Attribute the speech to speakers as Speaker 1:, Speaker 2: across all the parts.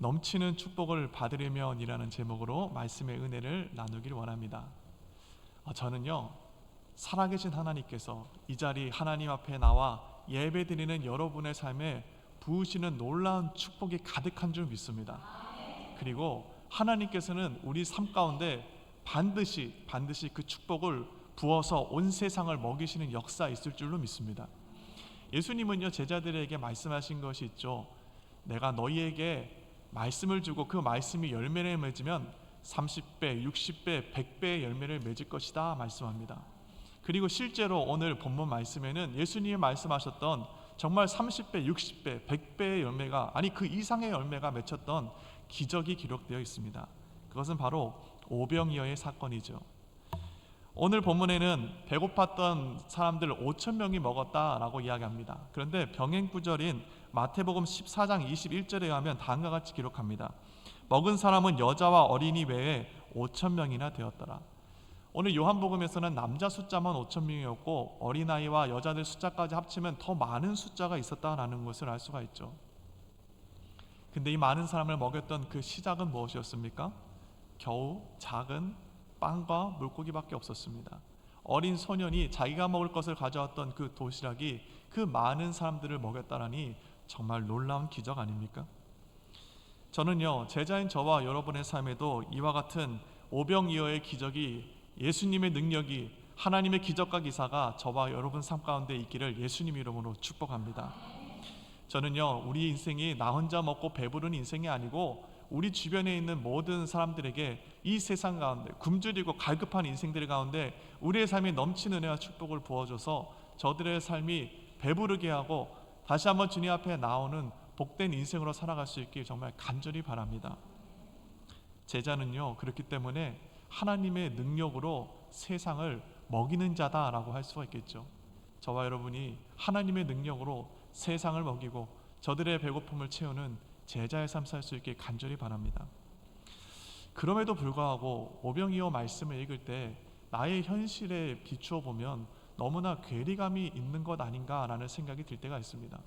Speaker 1: 넘치는 축복을 받으려면이라는 제목으로 말씀의 은혜를 나누길 원합니다. 저는요, 살아계신 하나님께서 이 자리 하나님 앞에 나와 예배드리는 여러분의 삶에 부으시는 놀라운 축복이 가득한 줄 믿습니다. 그리고 하나님께서는 우리 삶 가운데 반드시 그 축복을 부어서 온 세상을 먹이시는 역사 있을 줄로 믿습니다. 예수님은요, 제자들에게 말씀하신 것이 있죠. 내가 너희에게 말씀을 주고 그 말씀이 열매를 맺으면 30배, 60배, 100배의 열매를 맺을 것이다 말씀합니다. 그리고 실제로 오늘 본문 말씀에는 예수님이 말씀하셨던 정말 30배, 60배, 100배의 열매가, 아니 그 이상의 열매가 맺혔던 기적이 기록되어 있습니다. 그것은 바로 오병이어의 사건이죠. 오늘 본문에는 배고팠던 사람들 5천 명이 먹었다라고 이야기합니다. 그런데 병행 구절인 마태복음 14장 21절에 가면 다음과 같이 기록합니다. 먹은 사람은 여자와 어린이 외에 5천 명이나 되었더라. 오늘 요한복음에서는 남자 숫자만 5천 명이었고 어린아이와 여자들 숫자까지 합치면 더 많은 숫자가 있었다라는 것을 알 수가 있죠. 근데 이 많은 사람을 먹였던 그 시작은 무엇이었습니까? 겨우 작은 빵과 물고기밖에 없었습니다. 어린 소년이 자기가 먹을 것을 가져왔던 그 도시락이 그 많은 사람들을 먹였다라니 정말 놀라운 기적 아닙니까? 저는요, 제자인 저와 여러분의 삶에도 이와 같은 오병이어의 기적이, 예수님의 능력이, 하나님의 기적과 기사가 저와 여러분 삶 가운데 있기를 예수님 이름으로 축복합니다. 저는요, 우리 인생이 나 혼자 먹고 배부른 인생이 아니고 우리 주변에 있는 모든 사람들에게 이 세상 가운데 굶주리고 갈급한 인생들 가운데 우리의 삶이 넘치는 은혜와 축복을 부어줘서 저들의 삶이 배부르게 하고 다시 한번 주님 앞에 나오는 복된 인생으로 살아갈 수 있길 정말 간절히 바랍니다. 제자는요, 그렇기 때문에 하나님의 능력으로 세상을 먹이는 자다라고 할 수가 있겠죠. 저와 여러분이 하나님의 능력으로 세상을 먹이고 저들의 배고픔을 채우는 제자의 삶 살 수 있게 간절히 바랍니다. 그럼에도 불구하고 오병이어 말씀을 읽을 때 나의 현실에 비추어 보면 너무나 괴리감이 있는 것 아닌가라는 생각이 들 때가 있습니다.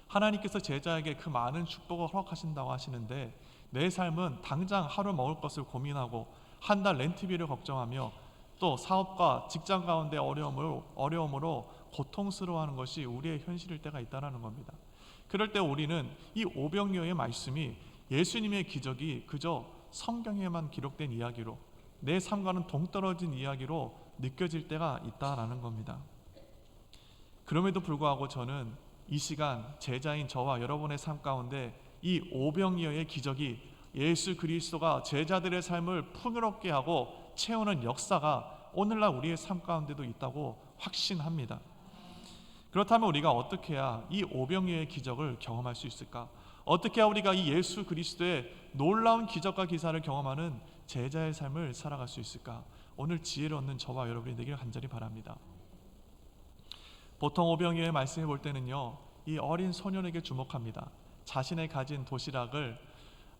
Speaker 1: 하나님께서 제자에게 그 많은 축복을 허락하신다고 하시는데 내 삶은 당장 하루 먹을 것을 고민하고 한 달 렌트비를 걱정하며 또 사업과 직장 가운데 어려움으로 고통스러워하는 것이 우리의 현실일 때가 있다는 겁니다. 그럴 때 우리는 이 오병이어의 말씀이, 예수님의 기적이 그저 성경에만 기록된 이야기로, 내 삶과는 동떨어진 이야기로 느껴질 때가 있다라는 겁니다. 그럼에도 불구하고 저는 이 시간 제자인 저와 여러분의 삶 가운데 이 오병이어의 기적이, 예수 그리스도가 제자들의 삶을 풍요롭게 하고 채우는 역사가 오늘날 우리의 삶 가운데도 있다고 확신합니다. 그렇다면 우리가 어떻게 해야 이 오병이어의 기적을 경험할 수 있을까? 어떻게 해야 우리가 이 예수 그리스도의 놀라운 기적과 기사를 경험하는 제자의 삶을 살아갈 수 있을까? 오늘 지혜를 얻는 저와 여러분이 되기를 간절히 바랍니다. 보통 오병이어의 말씀을 볼 때는요, 이 어린 소년에게 주목합니다. 자신의 가진 도시락을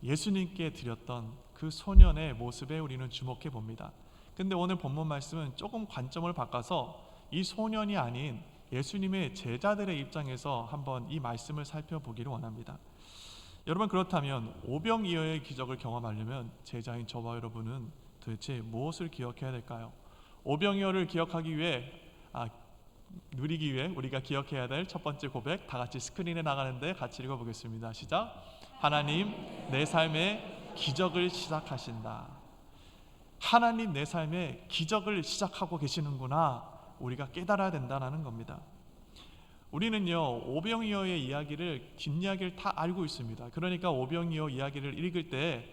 Speaker 1: 예수님께 드렸던 그 소년의 모습에 우리는 주목해 봅니다. 근데 오늘 본문 말씀은 조금 관점을 바꿔서 이 소년이 아닌 예수님의 제자들의 입장에서 한번 이 말씀을 살펴보기를 원합니다. 여러분, 그렇다면 오병이어의 기적을 경험하려면 제자인 저와 여러분은 도대체 무엇을 기억해야 될까요? 오병이어를 기억하기 위해, 누리기 위해 우리가 기억해야 될 첫 번째 고백, 다 같이 스크린에 나가는데 같이 읽어보겠습니다. 시작. 하나님, 내 삶에 기적을 시작하신다. 하나님, 내 삶에 기적을 시작하고 계시는구나, 우리가 깨달아야 된다는 겁니다. 우리는요, 오병이어의 이야기를, 뒷이야기를 다 알고 있습니다. 그러니까 오병이어 이야기를 읽을 때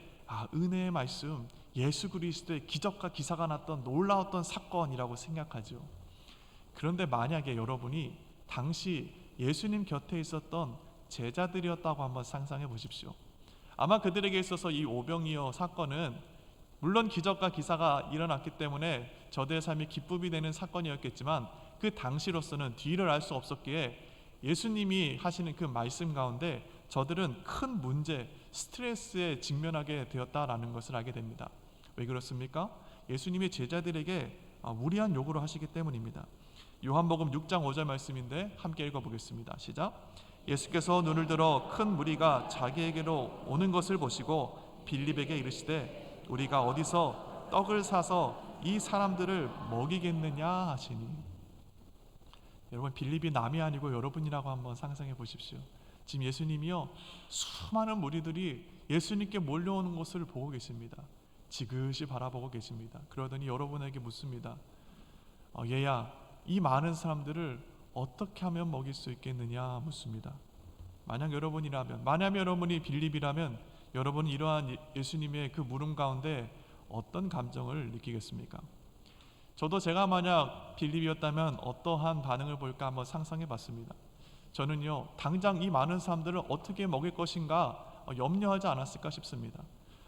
Speaker 1: 은혜의 말씀, 예수 그리스도의 기적과 기사가 났던 놀라웠던 사건이라고 생각하죠. 그런데 만약에 여러분이 당시 예수님 곁에 있었던 제자들이었다고 한번 상상해 보십시오. 아마 그들에게 있어서 이 오병이어 사건은 물론 기적과 기사가 일어났기 때문에 저들의 삶이 기쁨이 되는 사건이었겠지만 그 당시로서는 뒤를 알 수 없었기에 예수님이 하시는 그 말씀 가운데 저들은 큰 문제, 스트레스에 직면하게 되었다라는 것을 알게 됩니다. 왜 그렇습니까? 예수님이 제자들에게 무리한 요구를 하시기 때문입니다. 요한복음 6장 5절 말씀인데 함께 읽어보겠습니다. 시작. 예수께서 눈을 들어 큰 무리가 자기에게로 오는 것을 보시고 빌립에게 이르시되 우리가 어디서 떡을 사서 이 사람들을 먹이겠느냐 하시니. 여러분, 빌립이 남이 아니고 여러분이라고 한번 상상해 보십시오. 지금 예수님이요, 수많은 무리들이 예수님께 몰려오는 것을 보고 계십니다. 지그시 바라보고 계십니다. 그러더니 여러분에게 묻습니다. 얘야, 이 많은 사람들을 어떻게 하면 먹일 수 있겠느냐 묻습니다. 만약 여러분이라면, 만약 여러분이 빌립이라면 여러분은 이러한 예수님의 그 물음 가운데 어떤 감정을 느끼겠습니까? 저도 제가 만약 빌립이었다면 어떠한 반응을 볼까 한번 상상해 봤습니다. 저는요, 당장 이 많은 사람들을 어떻게 먹일 것인가 염려하지 않았을까 싶습니다.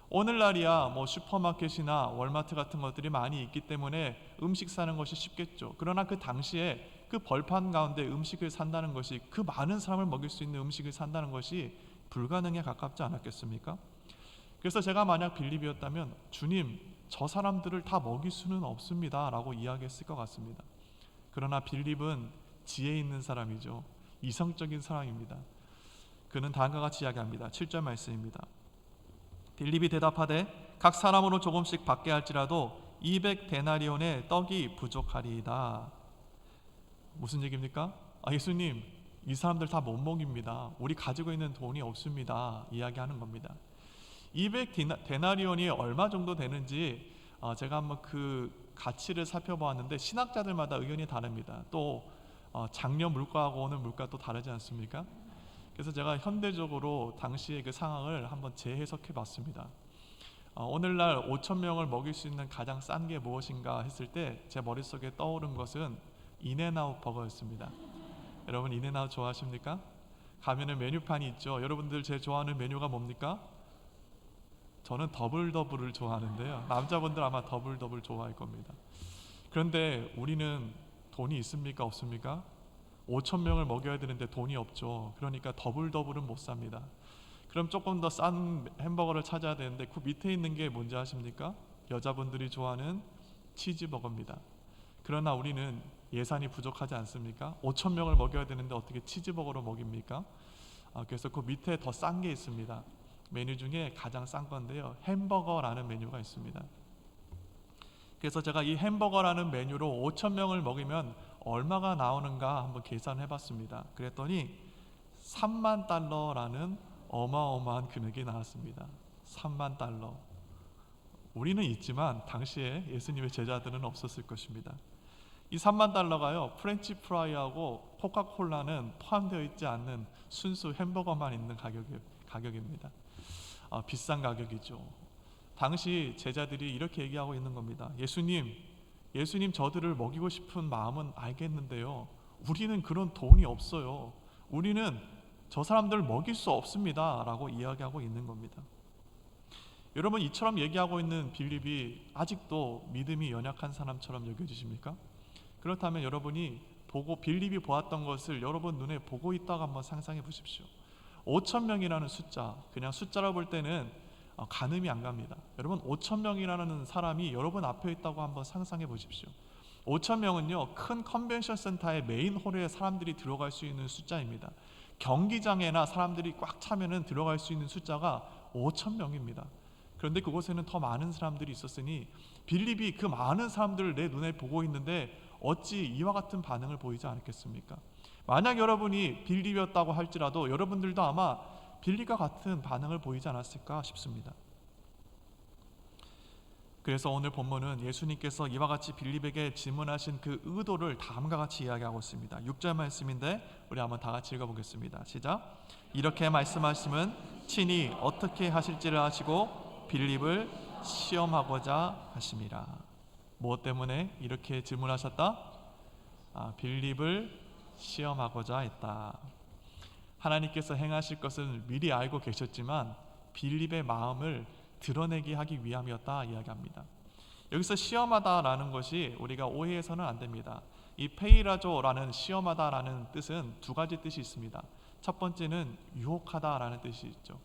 Speaker 1: 오늘날이야 뭐 슈퍼마켓이나 월마트 같은 것들이 많이 있기 때문에 음식 사는 것이 쉽겠죠. 그러나 그 당시에 그 벌판 가운데 음식을 산다는 것이, 그 많은 사람을 먹일 수 있는 음식을 산다는 것이 불가능에 가깝지 않았겠습니까? 그래서 제가 만약 빌립이었다면 주님, 저 사람들을 다 먹일 수는 없습니다 라고 이야기했을 것 같습니다. 그러나 빌립은 지혜 있는 사람이죠. 이성적인 사람입니다. 그는 다음과 같이 이야기합니다. 7절 말씀입니다. 빌립이 대답하되 각 사람으로 조금씩 받게 할지라도 200데나리온의 떡이 부족하리이다. 무슨 얘기입니까? 예수님, 이 사람들 다 못 먹입니다. 우리 가지고 있는 돈이 없습니다. 이야기하는 겁니다. 200데나리온이 얼마 정도 되는지 제가 한번 그 가치를 살펴보았는데 신학자들마다 의견이 다릅니다. 또 장려 물가하고 오는 물가 또 다르지 않습니까? 그래서 제가 현대적으로 당시의 그 상황을 한번 재해석해 봤습니다. 오늘날 5,000명을 먹일 수 있는 가장 싼 게 무엇인가 했을 때 제 머릿속에 떠오른 것은 인앤아웃 버거였습니다. 여러분, 인앤아웃 좋아하십니까? 가면은 메뉴판이 있죠. 여러분들 제 좋아하는 메뉴가 뭡니까? 저는 더블을 좋아하는데요. 남자분들 아마 더블 좋아할 겁니다. 그런데 우리는 돈이 있습니까? 없습니까? 5,000명을 먹여야 되는데 돈이 없죠. 그러니까 더블은 못 삽니다. 그럼 조금 더 싼 햄버거를 찾아야 되는데 그 밑에 있는 게 뭔지 아십니까? 여자분들이 좋아하는 치즈버거입니다. 그러나 우리는 예산이 부족하지 않습니까? 5,000명을 먹여야 되는데 어떻게 치즈버거로 먹입니까? 그래서 그 밑에 더 싼 게 있습니다. 메뉴 중에 가장 싼 건데요, 햄버거라는 메뉴가 있습니다. 그래서 제가 이 햄버거라는 메뉴로 5,000명을 먹이면 얼마가 나오는가 한번 계산해 봤습니다. 그랬더니 3만 달러라는 어마어마한 금액이 나왔습니다. 3만 달러. 우리는 있지만 당시에 예수님의 제자들은 없었을 것입니다. 이 3만 달러가요, 프렌치 프라이하고 코카콜라는 포함되어 있지 않는 순수 햄버거만 있는 가격입니다. 비싼 가격이죠. 당시 제자들이 이렇게 얘기하고 있는 겁니다. 예수님 저들을 먹이고 싶은 마음은 알겠는데요, 우리는 그런 돈이 없어요. 우리는 저 사람들을 먹일 수 없습니다 라고 이야기하고 있는 겁니다. 여러분, 이처럼 얘기하고 있는 빌립이 아직도 믿음이 연약한 사람처럼 여겨지십니까? 그렇다면 여러분이 빌립이 보았던 것을 여러분 눈에 보고 있다고 한번 상상해 보십시오. 5,000명이라는 숫자, 그냥 숫자로 볼 때는 가늠이 안 갑니다. 여러분, 5,000명이라는 사람이 여러분 앞에 있다고 한번 상상해 보십시오. 5,000명은요, 큰 컨벤션 센터의 메인 홀에 사람들이 들어갈 수 있는 숫자입니다. 경기장에나 사람들이 꽉 차면은 들어갈 수 있는 숫자가 5,000명입니다. 그런데 그곳에는 더 많은 사람들이 있었으니 빌립이 그 많은 사람들을 내 눈에 보고 있는데 어찌 이와 같은 반응을 보이지 않겠습니까? 만약 여러분이 빌립이었다고 할지라도 여러분들도 아마 빌립과 같은 반응을 보이지 않았을까 싶습니다. 그래서 오늘 본문은 예수님께서 이와 같이 빌립에게 질문하신 그 의도를 다음과 같이 이야기하고 있습니다. 6절 말씀인데 우리 한번 다 같이 읽어보겠습니다. 시작. 이렇게 말씀하심은 친히 어떻게 하실지를 아시고 빌립을 시험하고자 하심이라. 무엇 때문에 이렇게 질문하셨다? 빌립을 시험하고자 했다. 하나님께서 행하실 것을 미리 알고 계셨지만 빌립의 마음을 드러내게 하기 위함이었다 이야기합니다. 여기서 시험하다라는 것이 우리가 오해해서는 안 됩니다. 이 페이라조라는 시험하다라는 뜻은 두 가지 뜻이 있습니다. 첫 번째는 유혹하다라는 뜻이 있죠.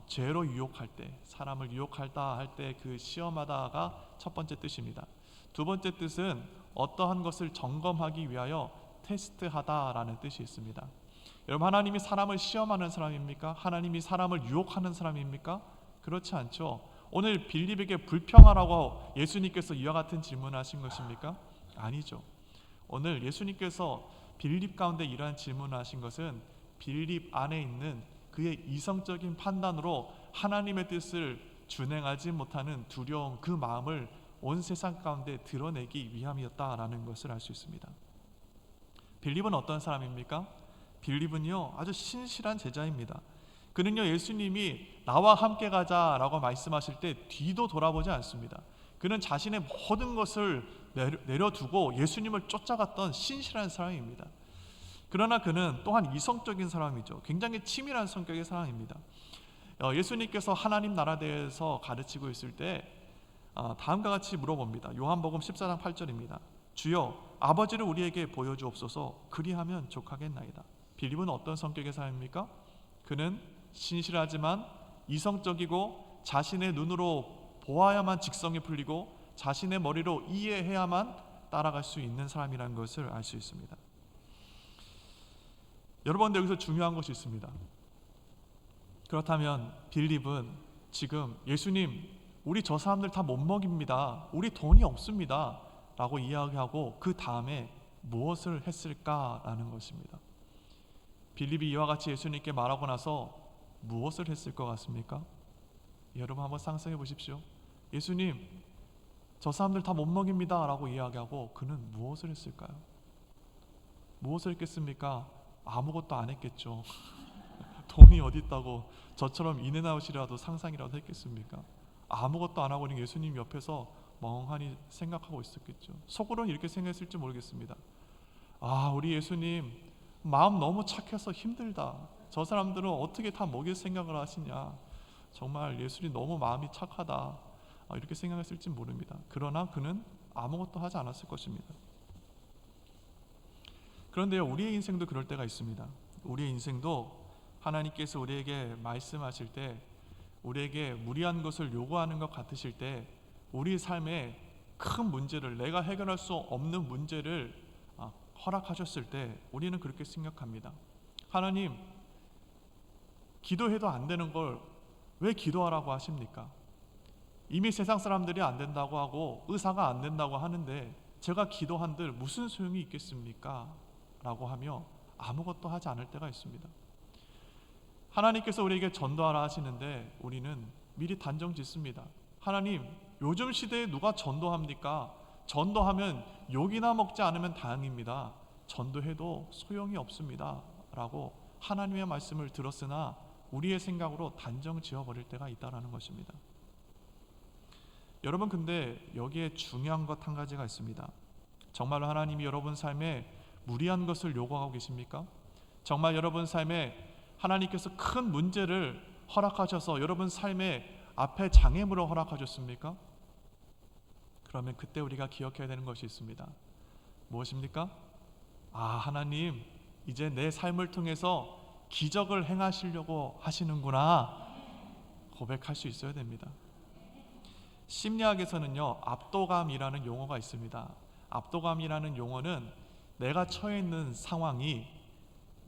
Speaker 1: 죄로 유혹할 때, 사람을 유혹하다 할 때 그 시험하다가 첫 번째 뜻입니다. 두 번째 뜻은 어떠한 것을 점검하기 위하여 테스트하다라는 뜻이 있습니다. 여러분, 하나님이 사람을 시험하는 사람입니까? 하나님이 사람을 유혹하는 사람입니까? 그렇지 않죠. 오늘 빌립에게 불평하라고 예수님께서 이와 같은 질문을 하신 것입니까? 아니죠. 오늘 예수님께서 빌립 가운데 이러한 질문을 하신 것은 빌립 안에 있는 그의 이성적인 판단으로 하나님의 뜻을 준행하지 못하는 두려움, 그 마음을 온 세상 가운데 드러내기 위함이었다라는 것을 알 수 있습니다. 빌립은 어떤 사람입니까? 빌립은요, 아주 신실한 제자입니다. 그는요, 예수님이 나와 함께 가자라고 말씀하실 때 뒤도 돌아보지 않습니다. 그는 자신의 모든 것을 내려두고 예수님을 쫓아갔던 신실한 사람입니다. 그러나 그는 또한 이성적인 사람이죠. 굉장히 치밀한 성격의 사람입니다. 예수님께서 하나님 나라에 대해서 가르치고 있을 때 다음과 같이 물어봅니다. 요한복음 14장 8절입니다. 주여, 아버지를 우리에게 보여주옵소서. 그리하면 족하겠나이다. 빌립은 어떤 성격의 사람입니까? 그는 신실하지만 이성적이고 자신의 눈으로 보아야만 직성이 풀리고 자신의 머리로 이해해야만 따라갈 수 있는 사람이라는 것을 알 수 있습니다. 여러분, 여기서 중요한 것이 있습니다. 그렇다면 빌립은 지금 예수님, 우리 저 사람들 다 못 먹입니다. 우리 돈이 없습니다. 라고 이야기하고 그 다음에 무엇을 했을까라는 것입니다. 빌립이 이와 같이 예수님께 말하고 나서 무엇을 했을 것 같습니까? 여러분 한번 상상해 보십시오. 예수님, 저 사람들 다 못 먹입니다 라고 이야기하고 그는 무엇을 했을까요? 무엇을 했겠습니까? 아무것도 안 했겠죠. 돈이 어디 있다고 저처럼 인앤아웃이라도 상상이라도 했겠습니까? 아무것도 안 하고 예수님 옆에서 멍하니 생각하고 있었겠죠. 속으로는 이렇게 생각했을지 모르겠습니다. 우리 예수님 마음 너무 착해서 힘들다. 저 사람들은 어떻게 다 먹일 생각을 하시냐. 정말 예수님 너무 마음이 착하다. 이렇게 생각했을지 모릅니다. 그러나 그는 아무것도 하지 않았을 것입니다. 그런데요, 우리의 인생도 그럴 때가 있습니다. 우리의 인생도 하나님께서 우리에게 말씀하실 때, 우리에게 무리한 것을 요구하는 것 같으실 때, 우리 삶에 큰 문제를, 내가 해결할 수 없는 문제를 허락하셨을 때 우리는 그렇게 생각합니다. 하나님, 기도해도 안 되는 걸 왜 기도하라고 하십니까? 이미 세상 사람들이 안 된다고 하고 의사가 안 된다고 하는데 제가 기도한들 무슨 소용이 있겠습니까? 라고 하며 아무것도 하지 않을 때가 있습니다. 하나님께서 우리에게 전도하라 하시는데 우리는 미리 단정 짓습니다. 하나님, 요즘 시대에 누가 전도합니까? 전도하면 욕이나 먹지 않으면 다행입니다. 전도해도 소용이 없습니다. 라고 하나님의 말씀을 들었으나 우리의 생각으로 단정 지어버릴 때가 있다는 것입니다. 여러분, 근데 여기에 중요한 것 한 가지가 있습니다. 정말로 하나님이 여러분 삶에 무리한 것을 요구하고 계십니까? 정말 여러분 삶에 하나님께서 큰 문제를 허락하셔서 여러분 삶의 앞에 장애물을 허락하셨습니까? 그러면 그때 우리가 기억해야 되는 것이 있습니다. 무엇입니까? 하나님, 이제 내 삶을 통해서 기적을 행하시려고 하시는구나 고백할 수 있어야 됩니다. 심리학에서는요, 압도감이라는 용어가 있습니다. 압도감이라는 용어는 내가 처해 있는 상황이,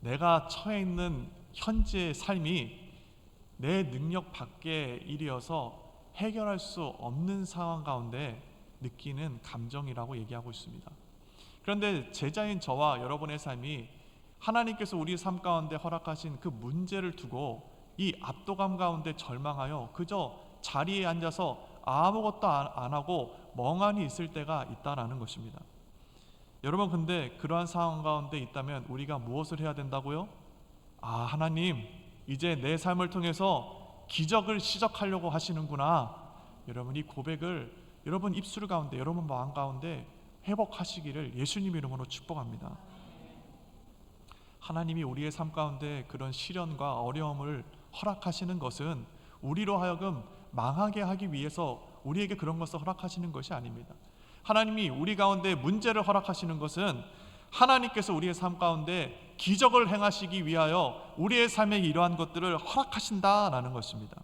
Speaker 1: 내가 처해 있는 현재의 삶이 내 능력 밖의 일이어서 해결할 수 없는 상황 가운데 느끼는 감정이라고 얘기하고 있습니다. 그런데 제자인 저와 여러분의 삶이 하나님께서 우리 삶 가운데 허락하신 그 문제를 두고 이 압도감 가운데 절망하여 그저 자리에 앉아서 아무것도 안 하고 멍하니 있을 때가 있다라는 것입니다. 여러분, 근데 그러한 상황 가운데 있다면 우리가 무엇을 해야 된다고요? 하나님, 이제 내 삶을 통해서 기적을 시작하려고 하시는구나. 여러분, 이 고백을 여러분 입술 가운데, 여러분 마음 가운데 회복하시기를 예수님 이름으로 축복합니다. 하나님이 우리의 삶 가운데 그런 시련과 어려움을 허락하시는 것은 우리로 하여금 망하게 하기 위해서 우리에게 그런 것을 허락하시는 것이 아닙니다. 하나님이 우리 가운데 문제를 허락하시는 것은 하나님께서 우리의 삶 가운데 기적을 행하시기 위하여 우리의 삶에 이러한 것들을 허락하신다라는 것입니다.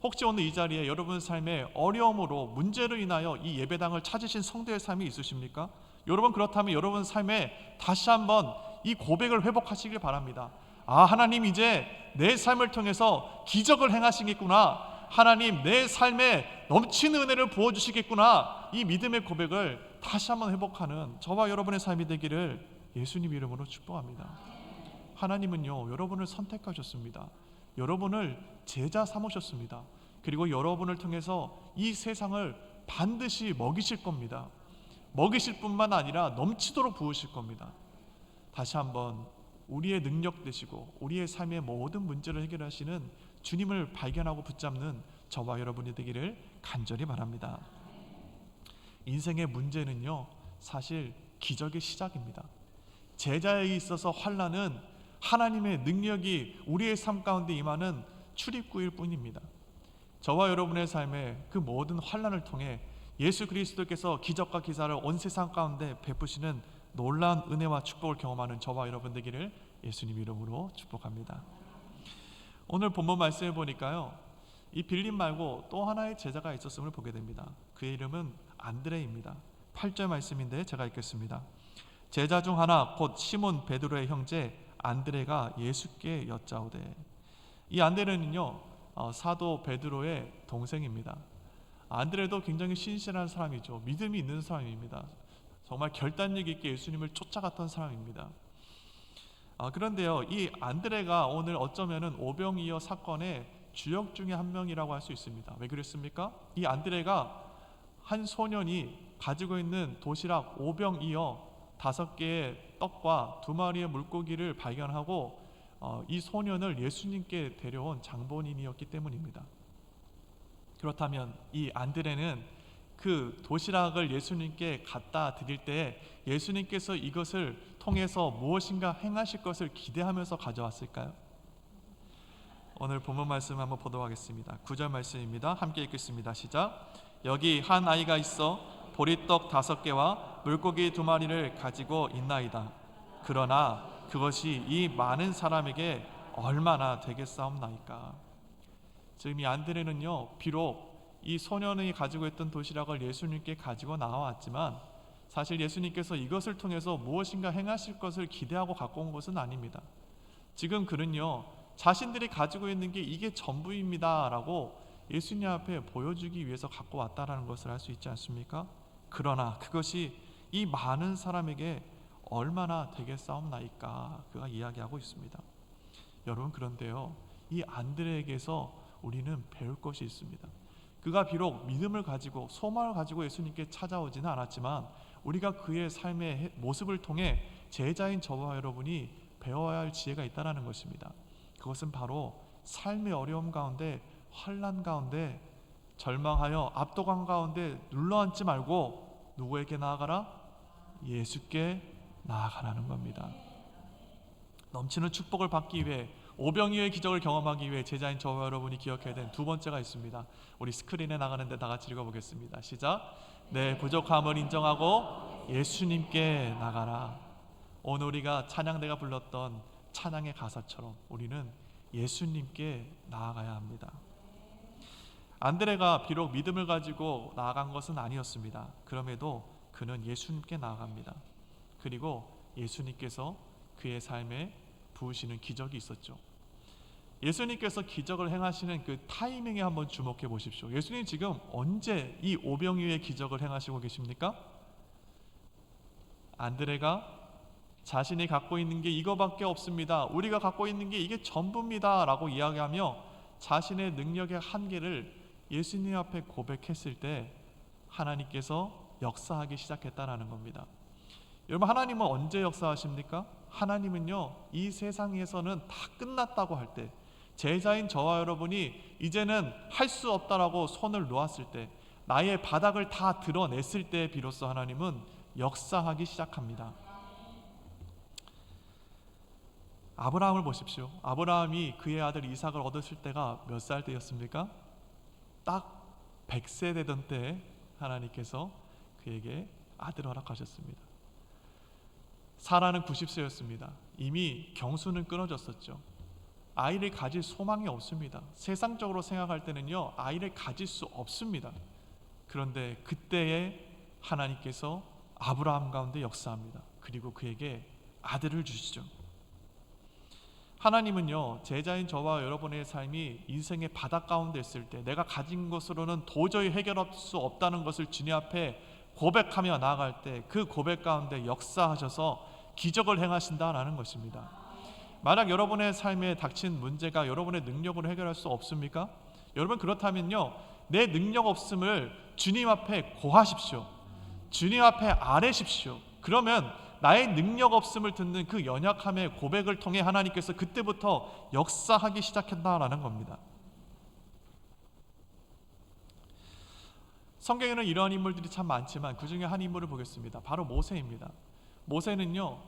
Speaker 1: 혹시 오늘 이 자리에 여러분 삶의 어려움으로 문제로 인하여 이 예배당을 찾으신 성도의 삶이 있으십니까? 여러분, 그렇다면 여러분 삶에 다시 한번 이 고백을 회복하시길 바랍니다. 하나님 이제 내 삶을 통해서 기적을 행하시겠구나, 하나님 내 삶에 넘치는 은혜를 부어주시겠구나, 이 믿음의 고백을 다시 한번 회복하는 저와 여러분의 삶이 되기를 예수님 이름으로 축복합니다. 하나님은요, 여러분을 선택하셨습니다. 여러분을 제자 삼으셨습니다. 그리고 여러분을 통해서 이 세상을 반드시 먹이실 겁니다. 먹이실 뿐만 아니라 넘치도록 부으실 겁니다. 다시 한번 우리의 능력 되시고 우리의 삶의 모든 문제를 해결하시는 주님을 발견하고 붙잡는 저와 여러분이 되기를 간절히 바랍니다. 인생의 문제는요, 사실 기적의 시작입니다. 제자에 있어서 환난은 하나님의 능력이 우리의 삶 가운데 임하는 출입구일 뿐입니다. 저와 여러분의 삶에 그 모든 환난을 통해 예수 그리스도께서 기적과 기사를 온 세상 가운데 베푸시는 놀라운 은혜와 축복을 경험하는 저와 여러분 되기를 예수님 이름으로 축복합니다. 오늘 본문 말씀을 보니까요, 이 빌립 말고 또 하나의 제자가 있었음을 보게 됩니다. 그의 이름은 안드레입니다. 8절 말씀인데 제가 읽겠습니다. 제자 중 하나 곧 시몬 베드로의 형제 안드레가 예수께 여짜오되. 이 안드레는요, 사도 베드로의 동생입니다. 안드레도 굉장히 신실한 사람이죠. 믿음이 있는 사람입니다. 정말 결단력 있게 예수님을 쫓아갔던 사람입니다. 그런데요, 이 안드레가 오늘 어쩌면은 오병이어 사건의 주역 중에 한 명이라고 할 수 있습니다. 왜 그랬습니까? 이 안드레가 한 소년이 가지고 있는 도시락 5병이어 5개의 떡과 2마리의 물고기를 발견하고 이 소년을 예수님께 데려온 장본인이었기 때문입니다. 그렇다면 이 안드레는 그 도시락을 예수님께 갖다 드릴 때 예수님께서 이것을 통해서 무엇인가 행하실 것을 기대하면서 가져왔을까요? 오늘 본문 말씀 한번 보도록 하겠습니다. 9절 말씀입니다. 함께 읽겠습니다. 시작. 여기 한 아이가 있어 보리떡 5개와 물고기 2마리를 가지고 있나이다. 그러나 그것이 이 많은 사람에게 얼마나 되겠사옵나이까. 지금 이 안드레는요, 비록 이 소년이 가지고 있던 도시락을 예수님께 가지고 나와왔지만 사실 예수님께서 이것을 통해서 무엇인가 행하실 것을 기대하고 갖고 온 것은 아닙니다. 지금 그는요, 자신들이 가지고 있는 게 이게 전부입니다 라고 예수님 앞에 보여주기 위해서 갖고 왔다라는 것을 알 수 있지 않습니까? 그러나 그것이 이 많은 사람에게 얼마나 되겠사옵나이까 그가 이야기하고 있습니다. 여러분, 그런데요, 이 안드레에게서 우리는 배울 것이 있습니다. 그가 비록 믿음을 가지고 소망을 가지고 예수님께 찾아오지는 않았지만 우리가 그의 삶의 모습을 통해 제자인 저와 여러분이 배워야 할 지혜가 있다는 것입니다. 그것은 바로 삶의 어려움 가운데, 환난 가운데, 절망하여 압도감 가운데 눌러앉지 말고 누구에게 나아가라? 예수께 나아가라는 겁니다. 넘치는 축복을 받기 위해, 오병이어의 기적을 경험하기 위해 제자인 저와 여러분이 기억해야 되는 두 번째가 있습니다. 우리 스크린에 나가는데 다 같이 읽어보겠습니다. 시작. 내 부족함을 인정하고 예수님께 나가라. 오늘 우리가 찬양대가 불렀던 찬양의 가사처럼 우리는 예수님께 나아가야 합니다. 안드레가 비록 믿음을 가지고 나아간 것은 아니었습니다. 그럼에도 그는 예수님께 나아갑니다. 그리고 예수님께서 그의 삶에 부으시는 기적이 있었죠. 예수님께서 기적을 행하시는 그 타이밍에 한번 주목해 보십시오. 예수님 지금 언제 이 오병이어의 기적을 행하시고 계십니까? 안드레가 자신이 갖고 있는 게 이거밖에 없습니다, 우리가 갖고 있는 게 이게 전부입니다 라고 이야기하며 자신의 능력의 한계를 예수님 앞에 고백했을 때 하나님께서 역사하기 시작했다는 겁니다. 여러분, 하나님은 언제 역사하십니까? 하나님은요, 이 세상에서는 다 끝났다고 할 때, 제자인 저와 여러분이 이제는 할 수 없다라고 손을 놓았을 때, 나의 바닥을 다 드러냈을 때 비로소 하나님은 역사하기 시작합니다. 아브라함을 보십시오. 아브라함이 그의 아들 이삭을 얻었을 때가 몇 살 때였습니까? 딱 100세 되던 때에 하나님께서 그에게 아들을 허락하셨습니다. 사라는 90세였습니다. 이미 경수는 끊어졌었죠. 아이를 가질 소망이 없습니다. 세상적으로 생각할 때는요, 아이를 가질 수 없습니다. 그런데 그때에 하나님께서 아브라함 가운데 역사합니다. 그리고 그에게 아들을 주시죠. 하나님은요, 제자인 저와 여러분의 삶이 인생의 바닥 가운데 있을 때 내가 가진 것으로는 도저히 해결할 수 없다는 것을 주님 앞에 고백하며 나아갈 때 그 고백 가운데 역사하셔서 기적을 행하신다라는 것입니다. 만약 여러분의 삶에 닥친 문제가 여러분의 능력으로 해결할 수 없습니까? 여러분, 그렇다면요, 내 능력 없음을 주님 앞에 고하십시오. 주님 앞에 아뢰십시오. 그러면 나의 능력 없음을 듣는 그 연약함의 고백을 통해 하나님께서 그때부터 역사하기 시작한다라는 겁니다. 성경에는 이러한 인물들이 참 많지만 그 중에 한 인물을 보겠습니다. 바로 모세입니다. 모세는요,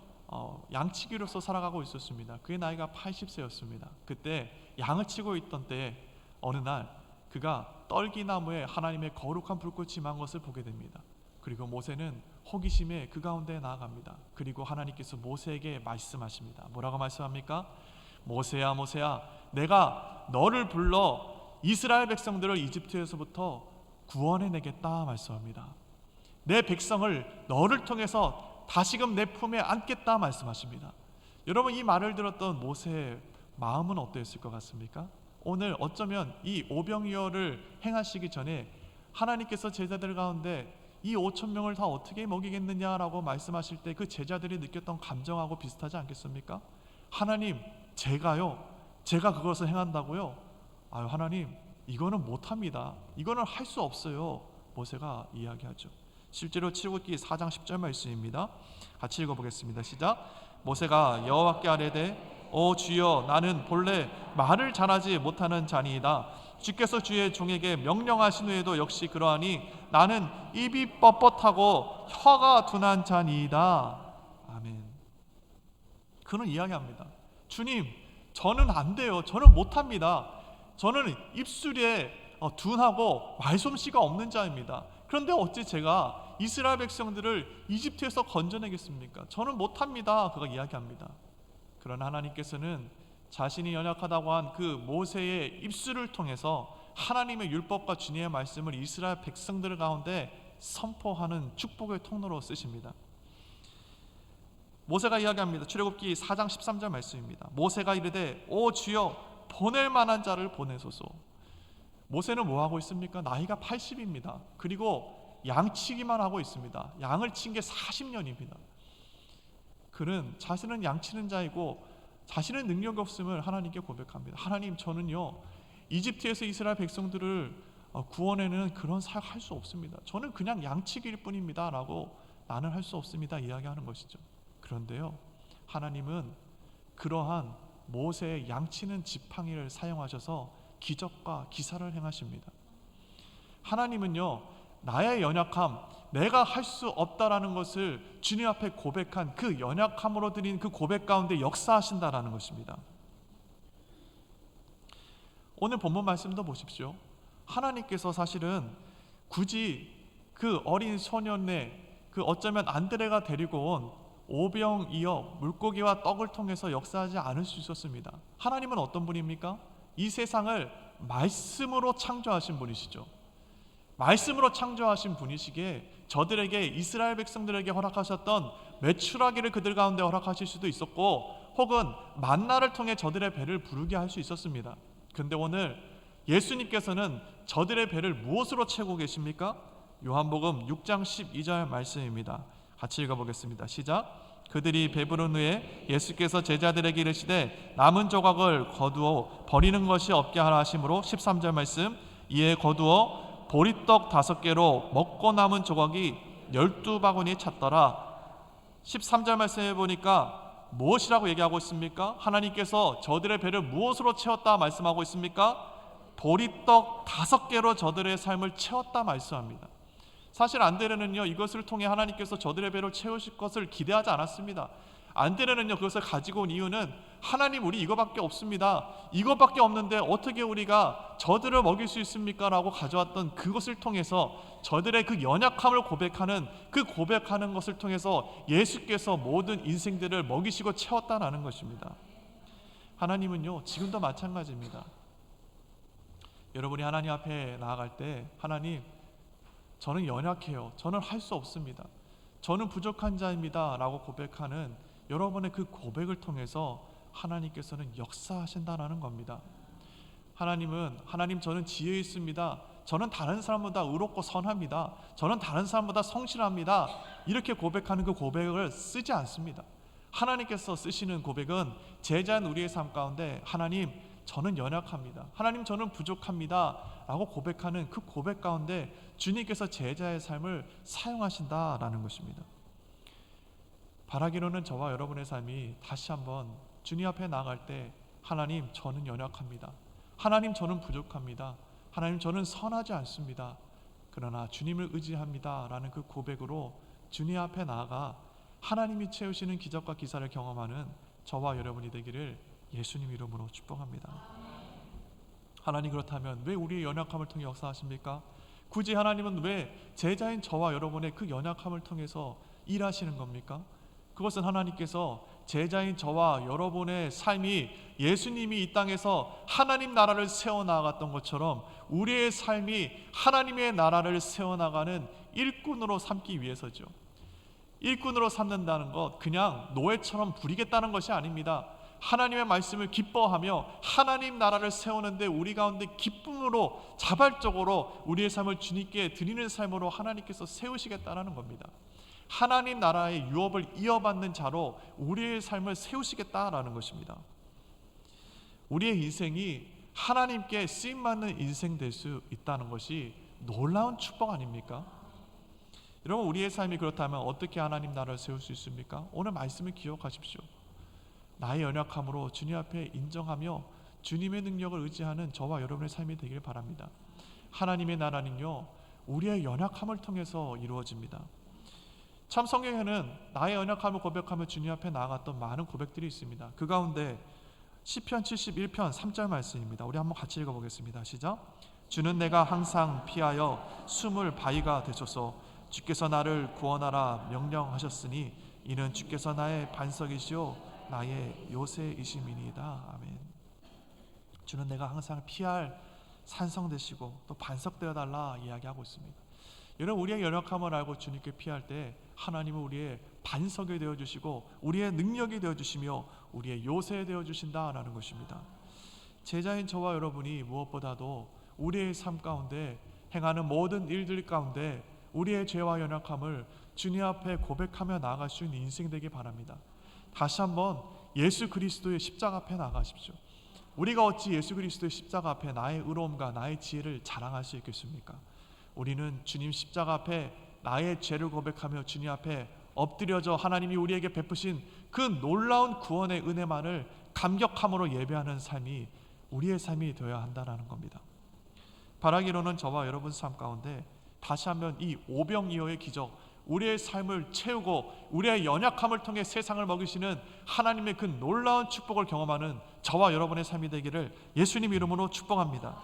Speaker 1: 양치기로서 살아가고 있었습니다. 그의 나이가 80세였습니다. 그때 양을 치고 있던 때에 어느 날 그가 떨기나무에 하나님의 거룩한 불꽃이 임한 것을 보게 됩니다. 그리고 모세는 호기심에 그 가운데 나아갑니다. 그리고 하나님께서 모세에게 말씀하십니다. 뭐라고 말씀합니까? 모세야, 모세야, 내가 너를 불러 이스라엘 백성들을 이집트에서부터 구원해내겠다 말씀합니다. 내 백성을 너를 통해서 다시금 내 품에 안겠다 말씀하십니다. 여러분, 이 말을 들었던 모세의 마음은 어떠했을 것 같습니까? 오늘 어쩌면 이 오병이어를 행하시기 전에 하나님께서 제자들 가운데 이 5천 명을 다 어떻게 먹이겠느냐라고 말씀하실 때 그 제자들이 느꼈던 감정하고 비슷하지 않겠습니까? 하나님, 제가 그것을 행한다고요? 아유, 하나님, 이거는 못합니다. 이거는 할 수 없어요. 모세가 이야기하죠. 실제로 출애굽기 4장 10절 말씀입니다. 같이 읽어보겠습니다. 시작. 모세가 여호와께 아뢰되 오 주여, 나는 본래 말을 잘하지 못하는 자니이다. 주께서 주의 종에게 명령하신 후에도 역시 그러하니 나는 입이 뻣뻣하고 혀가 둔한 자니이다. 아멘. 그는 이야기합니다. 주님, 저는 안 돼요. 저는 못합니다. 저는 입술에 둔하고 말솜씨가 없는 자입니다. 그런데 어찌 제가 이스라엘 백성들을 이집트에서 건져내겠습니까? 저는 못합니다. 그가 이야기합니다. 그러나 하나님께서는 자신이 연약하다고 한 그 모세의 입술을 통해서 하나님의 율법과 주님의 말씀을 이스라엘 백성들 가운데 선포하는 축복의 통로로 쓰십니다. 모세가 이야기합니다. 출애굽기 4장 13절 말씀입니다. 모세가 이르되 오 주여, 보낼 만한 자를 보내소서. 모세는 뭐 하고 있습니까? 나이가 80입니다. 그리고 양치기만 하고 있습니다. 양을 친 게 40년입니다. 그는 자신은 양치는 자이고 자신의 능력이 없음을 하나님께 고백합니다. 하나님, 저는요, 이집트에서 이스라엘 백성들을 구원해내는 그런 사역 할 수 없습니다. 저는 그냥 양치기일 뿐입니다 라고 나는 할 수 없습니다 이야기하는 것이죠. 그런데요, 하나님은 그러한 모세의 양치는 지팡이를 사용하셔서 기적과 기사를 행하십니다. 하나님은요, 나의 연약함, 내가 할 수 없다라는 것을 주님 앞에 고백한 그 연약함으로 드린 그 고백 가운데 역사하신다라는 것입니다. 오늘 본문 말씀도 보십시오. 하나님께서 사실은 굳이 그 어린 소년의 그 어쩌면 안드레가 데리고 온 오병이어 물고기와 떡을 통해서 역사하지 않을 수 있었습니다. 하나님은 어떤 분입니까? 이 세상을 말씀으로 창조하신 분이시죠. 말씀으로 창조하신 분이시기에 저들에게, 이스라엘 백성들에게 허락하셨던 메추라기를 그들 가운데 허락하실 수도 있었고, 혹은 만나를 통해 저들의 배를 부르게 할 수 있었습니다. 그런데 오늘 예수님께서는 저들의 배를 무엇으로 채우고 계십니까? 요한복음 6장 12절 말씀입니다. 같이 읽어보겠습니다. 시작. 그들이 배부른 후에 예수께서 제자들에게 이르시되 남은 조각을 거두어 버리는 것이 없게 하라 하심으로 13절 말씀. 이에 거두어 보리떡 5개로 먹고 남은 조각이 12바구니에 찼더라. 13절 말씀해 보니까 무엇이라고 얘기하고 있습니까? 하나님께서 저들의 배를 무엇으로 채웠다 말씀하고 있습니까? 보리떡 5개로 저들의 삶을 채웠다 말씀합니다. 사실 안드레는요, 이것을 통해 하나님께서 저들의 배를 채우실 것을 기대하지 않았습니다. 안드레는요, 그것을 가지고 온 이유는 하나님, 우리 이거밖에 없습니다. 이거밖에 없는데 어떻게 우리가 저들을 먹일 수 있습니까? 라고 가져왔던 그것을 통해서 저들의 그 연약함을 고백하는 그 고백하는 것을 통해서 예수께서 모든 인생들을 먹이시고 채웠다는 것입니다. 하나님은요, 지금도 마찬가지입니다. 여러분이 하나님 앞에 나아갈 때, 하나님, 저는 연약해요. 저는 할 수 없습니다. 저는 부족한 자입니다 라고 고백하는 여러분의 그 고백을 통해서 하나님께서는 역사하신다라는 겁니다. 하나님 저는 지혜 있습니다. 저는 다른 사람보다 의롭고 선합니다. 저는 다른 사람보다 성실합니다. 이렇게 고백하는 그 고백을 쓰지 않습니다. 하나님께서 쓰시는 고백은 제자인 우리의 삶 가운데 하나님 저는 연약합니다. 하나님 저는 부족합니다. 라고 고백하는 그 고백 가운데 주님께서 제자의 삶을 사용하신다라는 것입니다. 바라기로는 저와 여러분의 삶이 다시 한번 주님 앞에 나아갈 때 하나님 저는 연약합니다. 하나님 저는 부족합니다. 하나님 저는 선하지 않습니다. 그러나 주님을 의지합니다 라는 그 고백으로 주님 앞에 나아가 하나님이 채우시는 기적과 기사를 경험하는 저와 여러분이 되기를 예수님 이름으로 축복합니다. 하나님 그렇다면 왜 우리의 연약함을 통해 역사하십니까? 굳이 하나님은 왜 제자인 저와 여러분의 그 연약함을 통해서 일하시는 겁니까? 그것은 하나님께서 제자인 저와 여러분의 삶이 예수님이 이 땅에서 하나님 나라를 세워나갔던 것처럼 우리의 삶이 하나님의 나라를 세워나가는 일꾼으로 삼기 위해서죠. 일꾼으로 삼는다는 것 그냥 노예처럼 부리겠다는 것이 아닙니다. 하나님의 말씀을 기뻐하며 하나님 나라를 세우는데 우리 가운데 기쁨으로 자발적으로 우리의 삶을 주님께 드리는 삶으로 하나님께서 세우시겠다는 겁니다. 하나님 나라의 유업을 이어받는 자로 우리의 삶을 세우시겠다라는 것입니다. 우리의 인생이 하나님께 쓰임받는 인생 될 수 있다는 것이 놀라운 축복 아닙니까? 여러분 우리의 삶이 그렇다면 어떻게 하나님 나라를 세울 수 있습니까? 오늘 말씀을 기억하십시오. 나의 연약함으로 주님 앞에 인정하며 주님의 능력을 의지하는 저와 여러분의 삶이 되길 바랍니다. 하나님의 나라는요 우리의 연약함을 통해서 이루어집니다. 참 성경에는 나의 연약함을 고백하며 주님 앞에 나아갔던 많은 고백들이 있습니다. 그 가운데 시편 71편 3절 말씀입니다. 우리 한번 같이 읽어보겠습니다. 시작. 주는 내가 항상 피하여 숨을 바위가 되소서. 주께서 나를 구원하라 명령하셨으니 이는 주께서 나의 반석이시오 나의 요새이심이니이다. 아멘. 주는 내가 항상 피할 산성 되시고 또 반석 되어달라 이야기하고 있습니다. 여러분 우리의 연약함을 알고 주님께 피할 때 하나님은 우리의 반석이 되어주시고 우리의 능력이 되어주시며 우리의 요새 되어주신다라는 것입니다. 제자인 저와 여러분이 무엇보다도 우리의 삶 가운데 행하는 모든 일들 가운데 우리의 죄와 연약함을 주님 앞에 고백하며 나아갈 수 있는 인생 되기 바랍니다. 다시 한번 예수 그리스도의 십자가 앞에 나가십시오. 우리가 어찌 예수 그리스도의 십자가 앞에 나의 의로움과 나의 지혜를 자랑할 수 있겠습니까? 우리는 주님 십자가 앞에 나의 죄를 고백하며 주님 앞에 엎드려져 하나님이 우리에게 베푸신 그 놀라운 구원의 은혜만을 감격함으로 예배하는 삶이 우리의 삶이 되어야 한다는 겁니다. 바라기로는 저와 여러분 삶 가운데 다시 한번 이 오병이어의 기적, 우리의 삶을 채우고 우리의 연약함을 통해 세상을 먹이시는 하나님의 그 놀라운 축복을 경험하는 저와 여러분의 삶이 되기를 예수님 이름으로 축복합니다.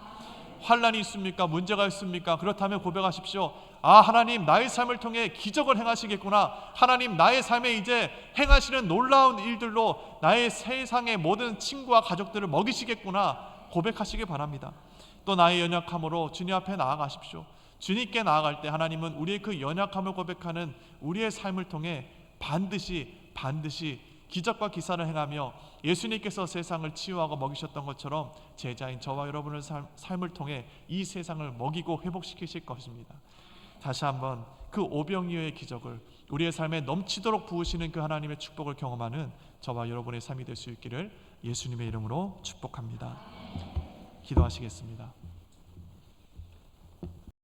Speaker 1: 환난이 있습니까? 문제가 있습니까? 그렇다면 고백하십시오. 아, 하나님 나의 삶을 통해 기적을 행하시겠구나. 하나님 나의 삶에 이제 행하시는 놀라운 일들로 나의 세상의 모든 친구와 가족들을 먹이시겠구나 고백하시기 바랍니다. 또 나의 연약함으로 주님 앞에 나아가십시오. 주님께 나아갈 때 하나님은 우리의 그 연약함을 고백하는 우리의 삶을 통해 반드시 기적과 기사를 행하며 예수님께서 세상을 치유하고 먹이셨던 것처럼 제자인 저와 여러분의 삶을 통해 이 세상을 먹이고 회복시키실 것입니다. 다시 한번 그 오병이어의 기적을 우리의 삶에 넘치도록 부으시는 그 하나님의 축복을 경험하는 저와 여러분의 삶이 될 수 있기를 예수님의 이름으로 축복합니다. 기도하시겠습니다.